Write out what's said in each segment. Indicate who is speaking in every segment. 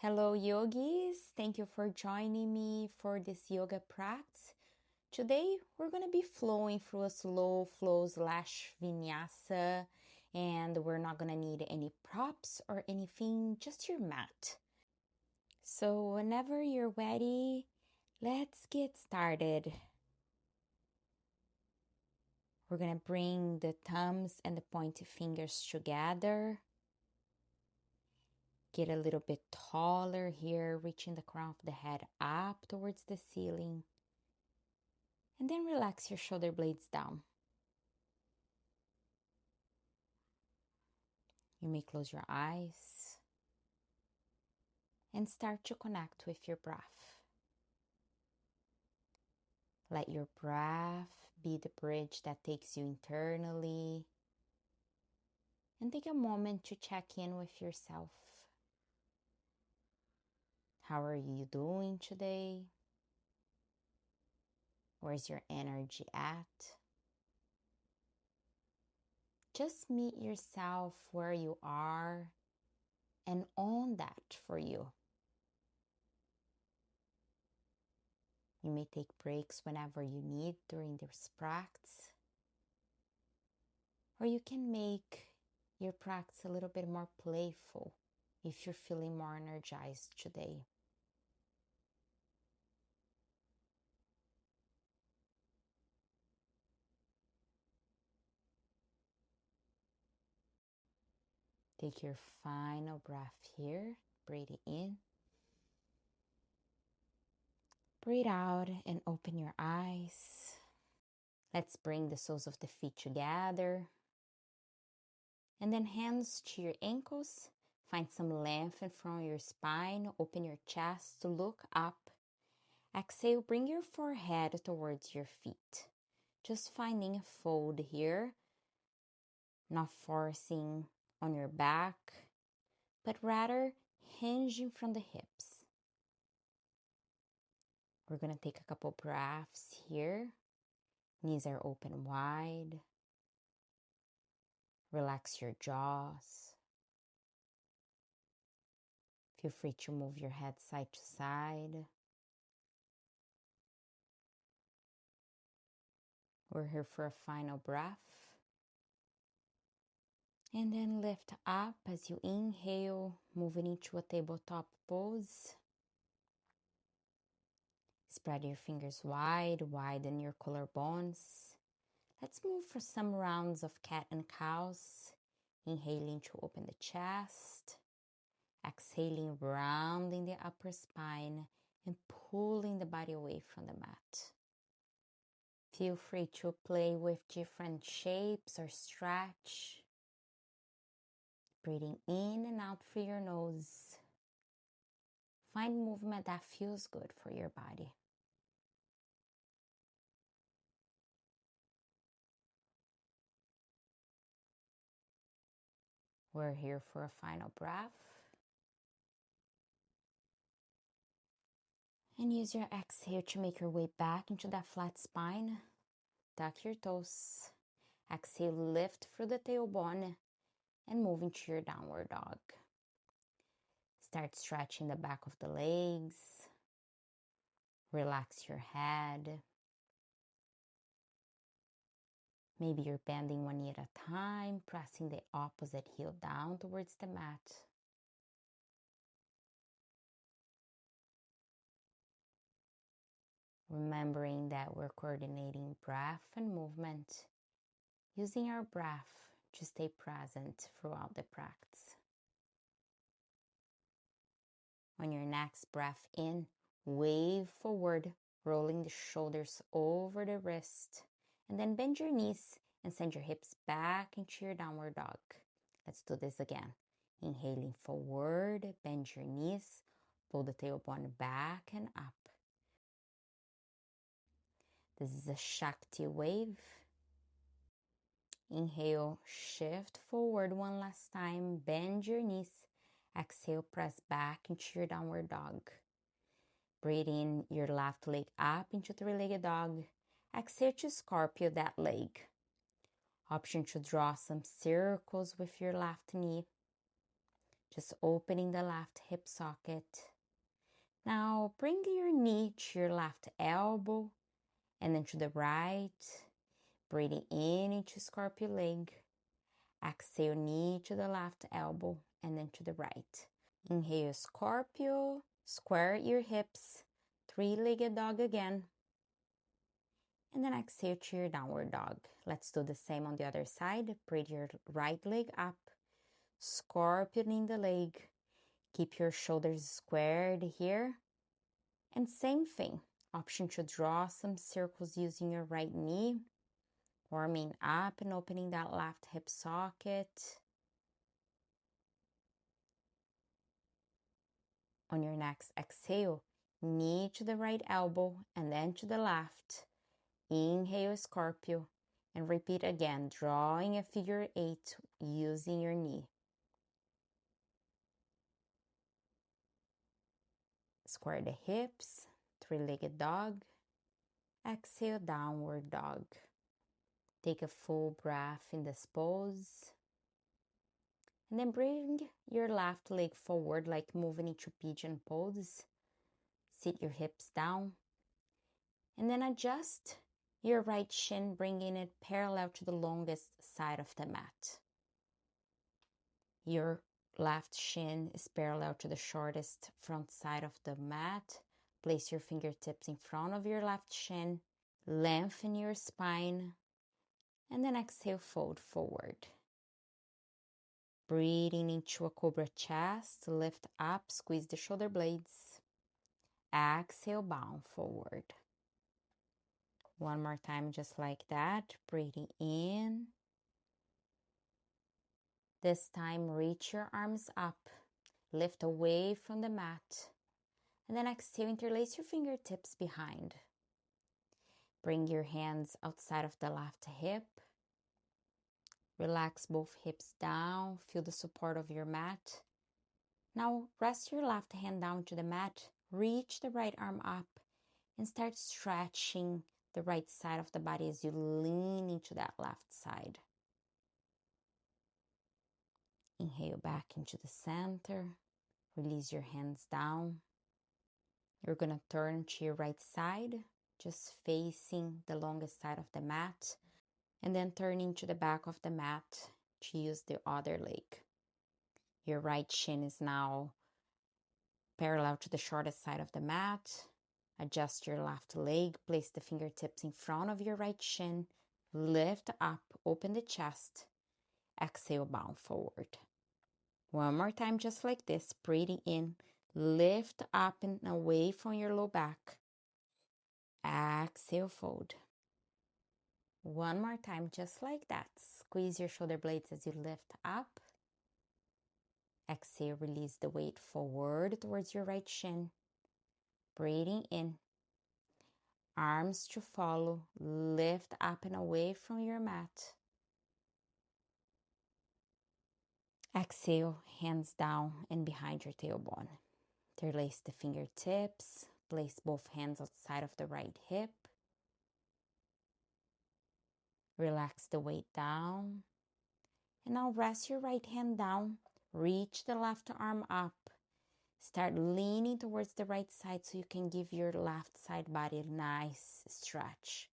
Speaker 1: Hello, yogis. Thank you for joining me for this yoga practice. Today, we're going to be flowing through a slow flow slash vinyasa, and we're not going to need any props or anything, just your mat. So, whenever you're ready, let's get started. We're going to bring the thumbs and the pointy fingers together. Get a little bit taller here, reaching the crown of the head up towards the ceiling. And then relax your shoulder blades down. You may close your eyes and start to connect with your breath. Let your breath be the bridge that takes you internally. And take a moment to check in with yourself. How are you doing today? Where's your energy at? Just meet yourself where you are and own that for you. You may take breaks whenever you need during this practice. Or you can make your practice a little bit more playful if you're feeling more energized today. Take your final breath here. Breathe in. Breathe out and open your eyes. Let's bring the soles of the feet together. And then hands to your ankles. Find some length in front of your spine. Open your chest to look up. Exhale, bring your forehead towards your feet. Just finding a fold here. Not forcing on your back, but rather hinging from the hips. We're going to take a couple breaths here. Knees are open wide. Relax your jaws. Feel free to move your head side to side. We're here for a final breath. And then lift up as you inhale, moving into a tabletop pose. Spread your fingers wide, widen your collarbones. Let's move for some rounds of cat and cows. Inhaling to open the chest. Exhaling, rounding the upper spine and pulling the body away from the mat. Feel free to play with different shapes or stretch. Breathing in and out through your nose. Find movement that feels good for your body. We're here for a final breath. And use your exhale to make your way back into that flat spine. Tuck your toes. Exhale, lift through the tailbone and move into your downward dog. Start stretching the back of the legs. Relax your head. Maybe you're bending one knee at a time, pressing the opposite heel down towards the mat. Remembering that we're coordinating breath and movement, using our breath to stay present throughout the practice. On your next breath in, wave forward, rolling the shoulders over the wrist, and then bend your knees and send your hips back into your downward dog. Let's do this again. Inhaling forward, bend your knees, pull the tailbone back and up. This is a Shakti wave. Inhale, shift forward one last time, bend your knees. Exhale, press back into your downward dog. Breathe in your left leg up into three-legged dog. Exhale to Scorpio that leg. Option to draw some circles with your left knee. Just opening the left hip socket. Now bring your knee to your left elbow and then to the right. Breathing in into Scorpio leg. Exhale, knee to the left elbow and then to the right. Inhale, Scorpio. Square your hips. Three-legged dog again. And then exhale to your downward dog. Let's do the same on the other side. Breathe your right leg up. Scorpion in the leg. Keep your shoulders squared here. And same thing. Option to draw some circles using your right knee. Warming up and opening that left hip socket. On your next exhale, knee to the right elbow and then to the left. Inhale, Scorpio, and repeat again, drawing a figure 8 using your knee. Square the hips, three-legged dog. Exhale, downward dog. Take a full breath in this pose. And then bring your left leg forward like moving into pigeon pose. Sit your hips down. And then adjust your right shin, bringing it parallel to the longest side of the mat. Your left shin is parallel to the shortest front side of the mat. Place your fingertips in front of your left shin. Lengthen your spine. And then exhale, fold forward. Breathing into a cobra chest. Lift up, squeeze the shoulder blades. Exhale, bound forward. One more time, just like that. Breathing in. This time, reach your arms up. Lift away from the mat. And then exhale, interlace your fingertips behind. Bring your hands outside of the left hip. Relax both hips down. Feel the support of your mat. Now, rest your left hand down to the mat. Reach the right arm up and start stretching the right side of the body as you lean into that left side. Inhale back into the center. Release your hands down. You're going to turn to your right side, just facing the longest side of the mat, and then turn into the back of the mat to use the other leg. Your right shin is now parallel to the shortest side of the mat. Adjust your left leg, place the fingertips in front of your right shin, lift up, open the chest, exhale, bound forward. One more time, just like this, breathing in, lift up and away from your low back. Exhale, fold. One more time, just like that. Squeeze your shoulder blades as you lift up. Exhale, release the weight forward towards your right shin. Breathing in. Arms to follow. Lift up and away from your mat. Exhale, hands down and behind your tailbone. Interlace the fingertips. Place both hands outside of the right hip. Relax the weight down. And now rest your right hand down. Reach the left arm up. Start leaning towards the right side so you can give your left side body a nice stretch.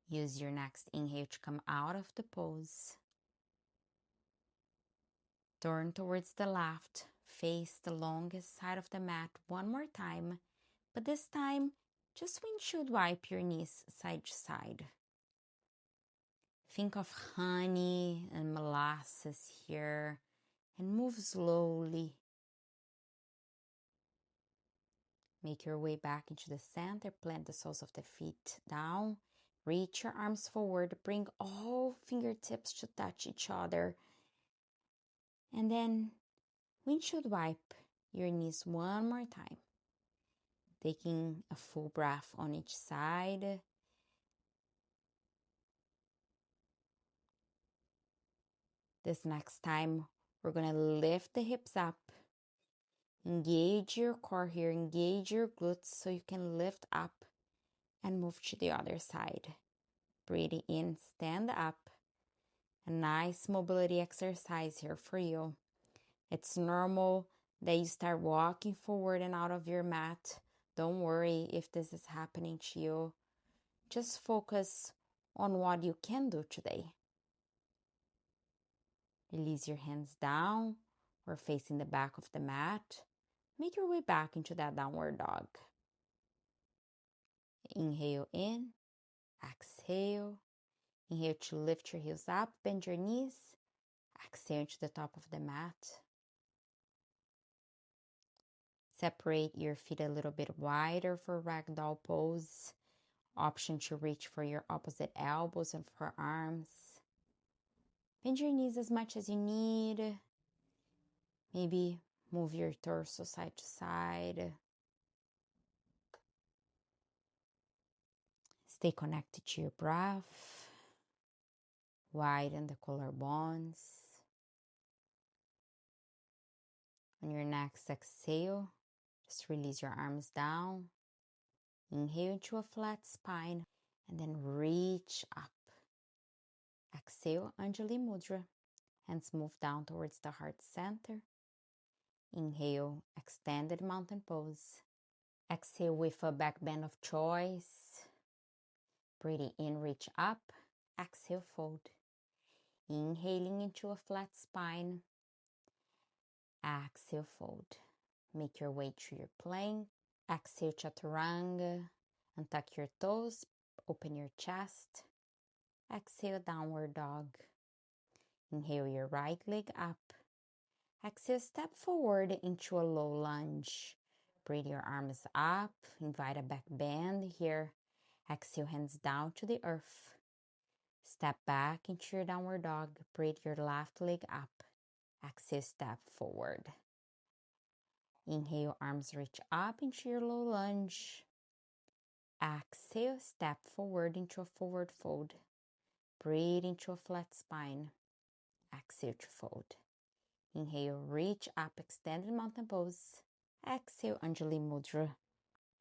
Speaker 1: Use your next inhale to come out of the pose. Turn towards the left. Face the longest side of the mat one more time. But this time, just windshield wipe your knees side to side. Think of honey and molasses here and move slowly. Make your way back into the center. Plant the soles of the feet down. Reach your arms forward. Bring all fingertips to touch each other. And then windshield wipe your knees one more time. Taking a full breath on each side. This next time, we're going to lift the hips up. Engage your core here. Engage your glutes so you can lift up and move to the other side. Breathe in, stand up. A nice mobility exercise here for you. It's normal that you start walking forward and out of your mat. Don't worry if this is happening to you. Just focus on what you can do today. Release your hands down or facing the back of the mat. Make your way back into that downward dog. Inhale in, exhale. Inhale to lift your heels up, bend your knees. Exhale to the top of the mat. Separate your feet a little bit wider for ragdoll pose. Option to reach for your opposite elbows and forearms. Bend your knees as much as you need. Maybe move your torso side to side. Stay connected to your breath. Widen the collarbones. On your next exhale, just release your arms down. Inhale into a flat spine and then reach up. Exhale, Anjali Mudra. Hands move down towards the heart center. Inhale, extended mountain pose. Exhale with a back bend of choice. Breathing in, reach up. Exhale, fold. Inhaling into a flat spine. Exhale, fold. Make your way to your plank. Exhale, chaturanga. Untuck your toes. Open your chest. Exhale, downward dog. Inhale your right leg up. Exhale, step forward into a low lunge. Breathe your arms up. Invite a back bend here. Exhale, hands down to the earth. Step back into your downward dog. Breathe your left leg up. Exhale, step forward. Inhale, arms reach up into your low lunge. Exhale, step forward into a forward fold. Breathe into a flat spine. Exhale to fold. Inhale, reach up, extended mountain pose. Exhale, Anjali Mudra.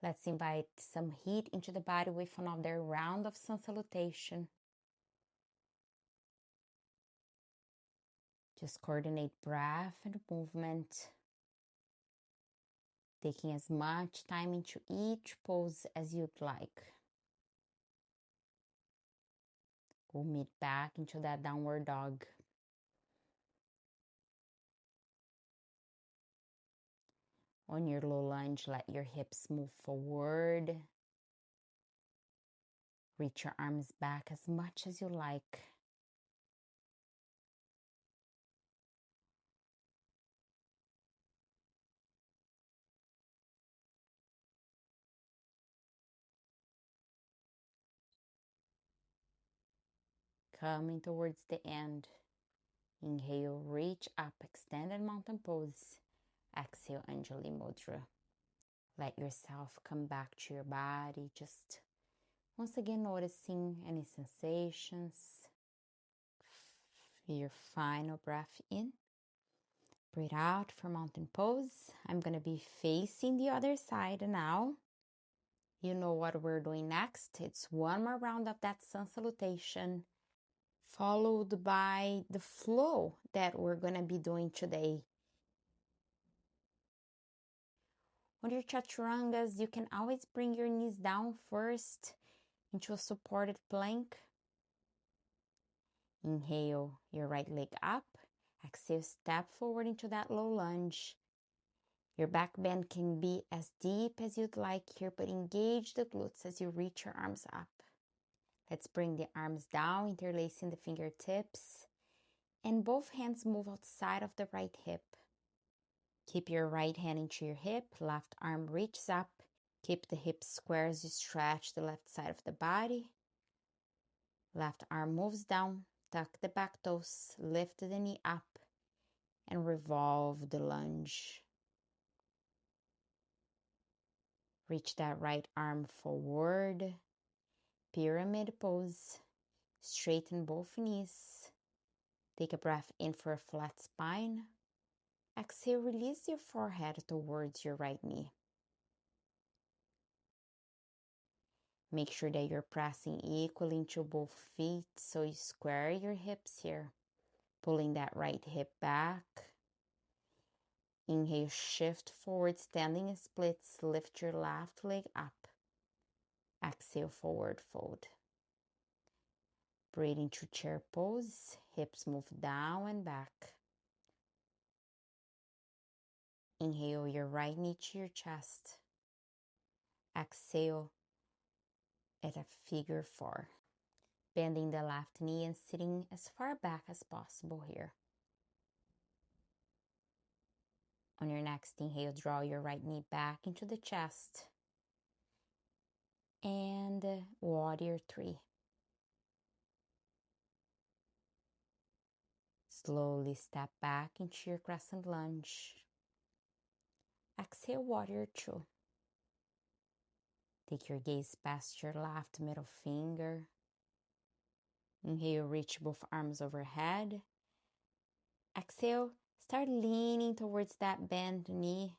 Speaker 1: Let's invite some heat into the body with another round of sun salutation. Just coordinate breath and movement, taking as much time into each pose as you'd like. We'll meet back into that downward dog. On your low lunge, let your hips move forward. Reach your arms back as much as you like. Coming towards the end. Inhale, reach up, extended mountain pose. Exhale, Anjali Mudra. Let yourself come back to your body. Just once again noticing any sensations. Your final breath in. Breathe out for mountain pose. I'm going to be facing the other side now. You know what we're doing next. It's one more round of that sun salutation, followed by the flow that we're going to be doing today. On your chaturangas, you can always bring your knees down first into a supported plank. Inhale your right leg up. Exhale, step forward into that low lunge. Your back bend can be as deep as you'd like here, but engage the glutes as you reach your arms up. Let's bring the arms down, interlacing the fingertips, and both hands move outside of the right hip. Keep your right hand into your hip, left arm reaches up. Keep the hips square as you stretch the left side of the body. Left arm moves down, tuck the back toes, lift the knee up, and revolve the lunge. Reach that right arm forward, pyramid pose, straighten both knees. Take a breath in for a flat spine. Exhale, release your forehead towards your right knee. Make sure that you're pressing equally into both feet, so you square your hips here. Pulling that right hip back. Inhale, shift forward, standing splits. Lift your left leg up. Exhale, forward fold. Breathe into chair pose. Hips move down and back. Inhale your right knee to your chest. Exhale at a figure 4. Bending the left knee and sitting as far back as possible here. On your next inhale, draw your right knee back into the chest. And warrior 3. Slowly step back into your crescent lunge. Exhale, warrior 2. Take your gaze past your left middle finger. Inhale, reach both arms overhead. Exhale, start leaning towards that bent knee,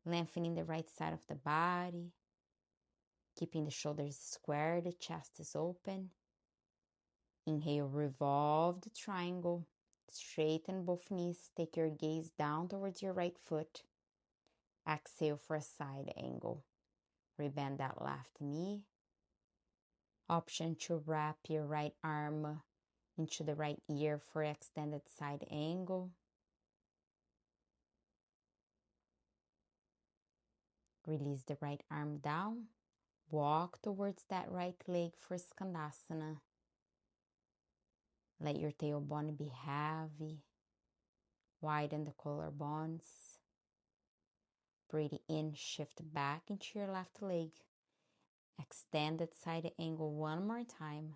Speaker 1: lengthening the right side of the body, keeping the shoulders square, the chest is open. Inhale, revolve the triangle, straighten both knees, take your gaze down towards your right foot. Exhale for a side angle. Rebend that left knee. Option to wrap your right arm into the right ear for extended side angle. Release the right arm down. Walk towards that right leg for Skandasana. Let your tailbone be heavy. Widen the collarbones. Breathe in, shift back into your left leg. Extended side angle one more time.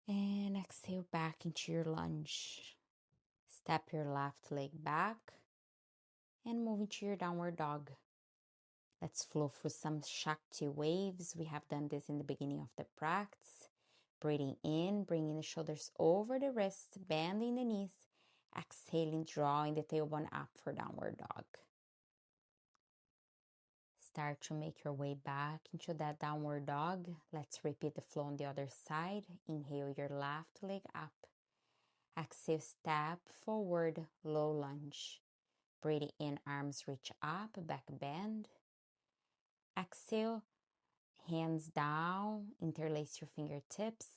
Speaker 1: And exhale back into your lunge. Step your left leg back and move into your downward dog. Let's flow through some Shakti waves. We have done this in the beginning of the practice. Breathing in, bringing the shoulders over the wrists, bending the knees. Exhaling, drawing the tailbone up for downward dog. Start to make your way back into that downward dog. Let's repeat the flow on the other side. Inhale your left leg up. Exhale, step forward, low lunge. Breathe in, arms reach up, back bend. Exhale, hands down, interlace your fingertips.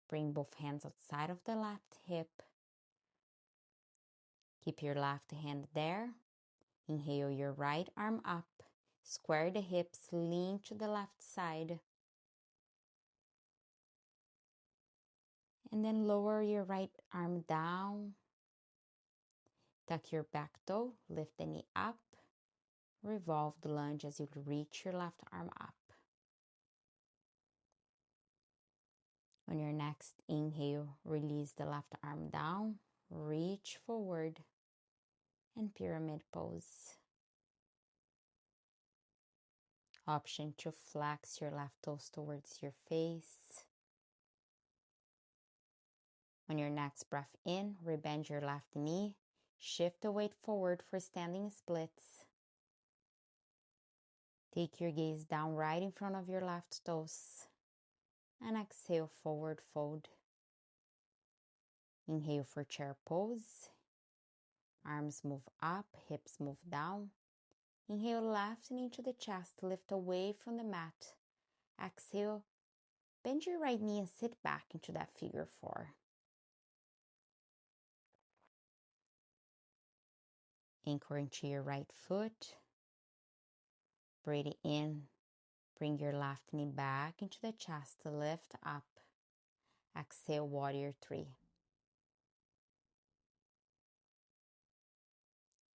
Speaker 1: Bring both hands outside of the left hip. Keep your left hand there. Inhale your right arm up. Square the hips, lean to the left side. And then lower your right arm down. Tuck your back toe, lift the knee up. Revolve the lunge as you reach your left arm up. On your next inhale, release the left arm down. Reach forward and pyramid pose. Option to flex your left toes towards your face. On your next breath in, rebend your left knee. Shift the weight forward for standing splits. Take your gaze down right in front of your left toes. And exhale, forward fold. Inhale for chair pose. Arms move up, hips move down. Inhale, left knee to the chest, lift away from the mat. Exhale, bend your right knee and sit back into that figure 4. Anchor into your right foot. Breathe in. Bring your left knee back into the chest, lift up. Exhale, warrior 3.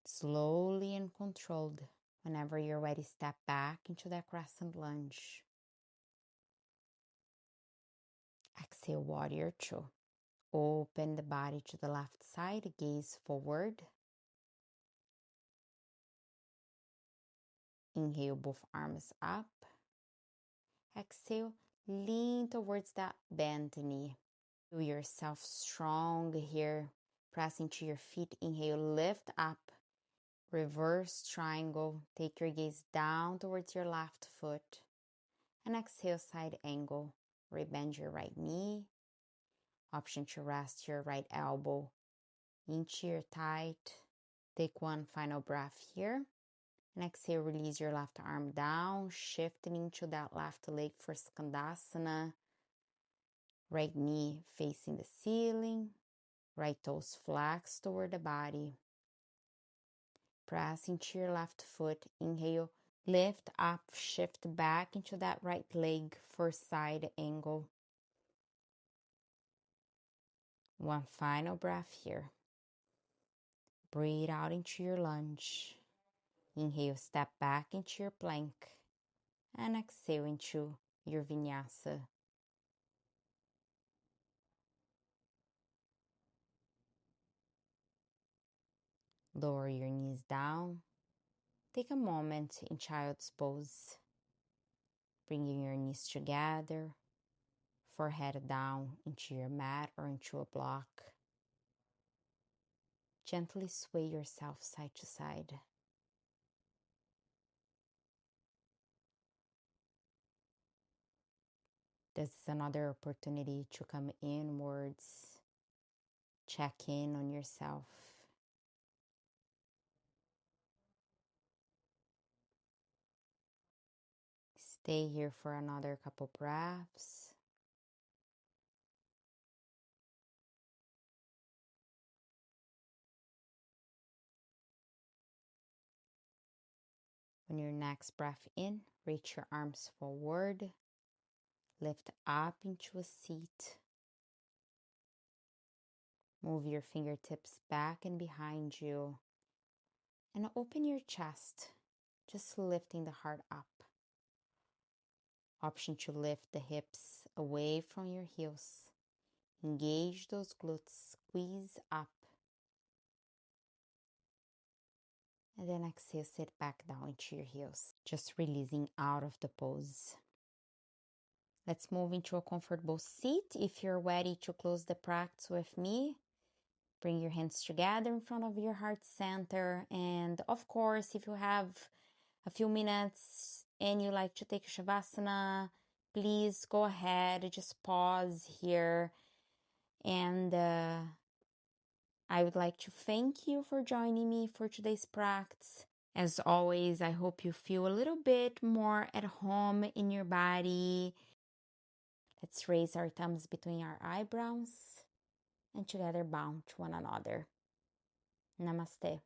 Speaker 1: Slowly and controlled. Whenever you're ready, step back into that crescent lunge. Exhale, warrior 2. Open the body to the left side, gaze forward. Inhale, both arms up. Exhale, lean towards that bent knee. Feel yourself strong here. Press into your feet. Inhale, lift up. Reverse triangle. Take your gaze down towards your left foot. And exhale, side angle. Rebend your right knee. Option to rest your right elbow into your thigh. Take one final breath here. And exhale, release your left arm down, shifting into that left leg for Skandasana. Right knee facing the ceiling. Right toes flexed toward the body. Press into your left foot. Inhale, lift up, shift back into that right leg for side angle. One final breath here. Breathe out into your lunge. Inhale, step back into your plank. And exhale into your vinyasa. Lower your knees down. Take a moment in child's pose. Bringing your knees together. Forehead down into your mat or into a block. Gently sway yourself side to side. This is another opportunity to come inwards. Check in on yourself. Stay here for another couple breaths. On your next breath in, reach your arms forward. Lift up into a seat. Move your fingertips back and behind you. And open your chest, just lifting the heart up. Option to lift the hips away from your heels. Engage those glutes, squeeze up. And then exhale, sit back down into your heels, just releasing out of the pose. Let's move into a comfortable seat. If you're ready to close the practice with me, bring your hands together in front of your heart center. And of course, if you have a few minutes and you like to take Shavasana, please go ahead, just pause here. And I would like to thank you for joining me for today's practice. As always, I hope you feel a little bit more at home in your body. Let's raise our thumbs between our eyebrows and together bow to one another. Namaste.